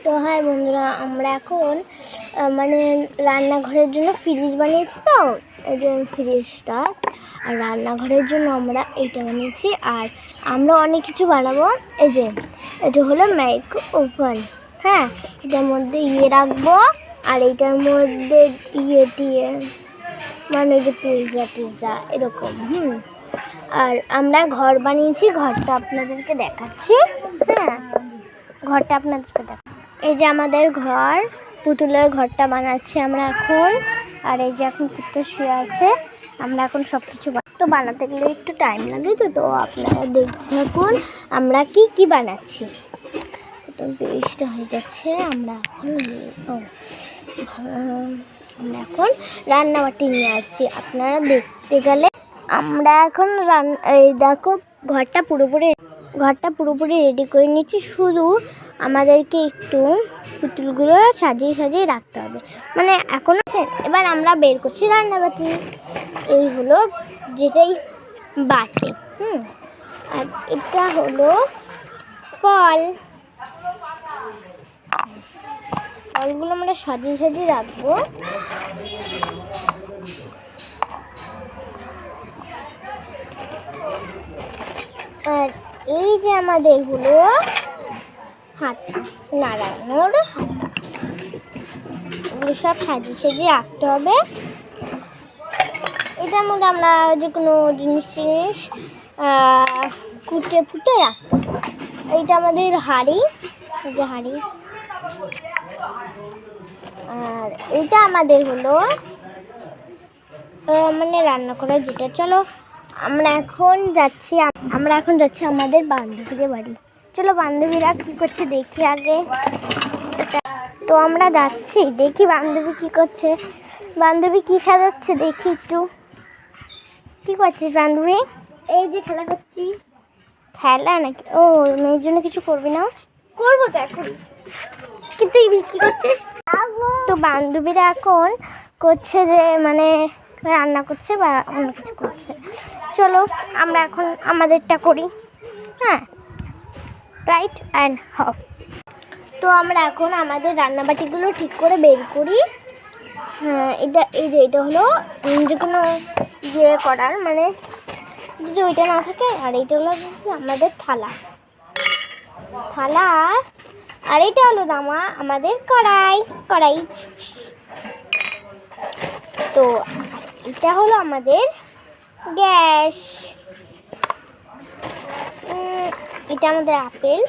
তো হ্যাঁ বন্ধুরা, আমরা এখন মানে রান্নাঘরের জন্য ফ্রিজ বানিয়েছি। তো এই যে ফ্রিজটা, আর রান্নাঘরের জন্য আমরা এইটা বানিয়েছি। আর আমরা অনেক কিছু বানাবো। এই যে এটা হলো মাইক্রো ওভেন। হ্যাঁ, এটার মধ্যে রাখবো। আর এইটার মধ্যে টিয়ে মানে যে পিৎজা টিৎজা এরকম। আর আমরা ঘর বানিয়েছি, ঘরটা আপনাদেরকে দেখাচ্ছি। হ্যাঁ, ঘরটা আপনাদেরকে দেখ। এই যে আমাদের ঘর, পুতুলের ঘরটা বানাচ্ছি আমরা এখন। আর এই যে এখন পুতুল শুয়ে আছে। আমরা এখন সব কিছু তো বানাতে গেলে একটু টাইম লাগে। তো আপনারা দেখতে থাকুন আমরা কি কি বানাচ্ছি। তো বেশটা হয়ে গেছে। আমরা এখন রান্নাবাটি নিয়ে আসছি। আপনারা দেখতে গেলে আমরা এখন এই দেখো ঘরটা পুরোপুরি রেডি করে নিচ্ছি। শুধু আমাদেরকে একটু পুতুলগুলো সাজিয়ে সাজিয়ে রাখতে হবে। মানে এখন আছে। এবার আমরা বের করছি রান্নাবাটি। এই হলো যেটাই বাটি। আর এটা হলো ফলগুলো আমরা সাজিয়ে সাজিয়ে রাখবো। আর এই যে আমাদের হলো হাতা, নাড়ানোর হাতা। এগুলো সব সাজিয়ে সাজিয়ে রাখতে হবে। এটার মধ্যে আমরা যে কোনো জিনিস কুটে ফুটে রাখবো। এইটা আমাদের হাঁড়ি, এই যে হাঁড়ি। আর এইটা আমাদের হলো মানে রান্না করার যেটা। চলো আমরা এখন যাচ্ছি আমাদের বান্ধবীদের বাড়ি। চলো বান্ধবীরা কী করছে দেখি আগে। তো আমরা যাচ্ছি, দেখি বান্ধবী কী করছে। বান্ধবী কী সাজাচ্ছে দেখি একটু। কী করছিস বান্ধবী? এই যে খেলা করছি। খেলা নাকি? ও, মেয়ের জন্য কিছু করবি না? করবো তো এখন। কিন্তু কী করছিস? তো বান্ধবীরা এখন করছে যে মানে রান্না করছে বা অন্য কিছু করছে। চলো আমরা এখন আমাদেরটা করি। হ্যাঁ, রাইট অ্যান্ড হাফ। তো আমরা এখন আমাদের রান্নাবাটিগুলো ঠিক করে বের করি। হ্যাঁ, এটা হলো যে কোনো ইয়ে করার, মানে যদি ওইটা না থাকে। আর এইটা হলো আমাদের থালা। আর এটা হলো আমাদের কড়াই। তো এটা হলো আমাদের গ্যাস। এটা আমাদের আপেল।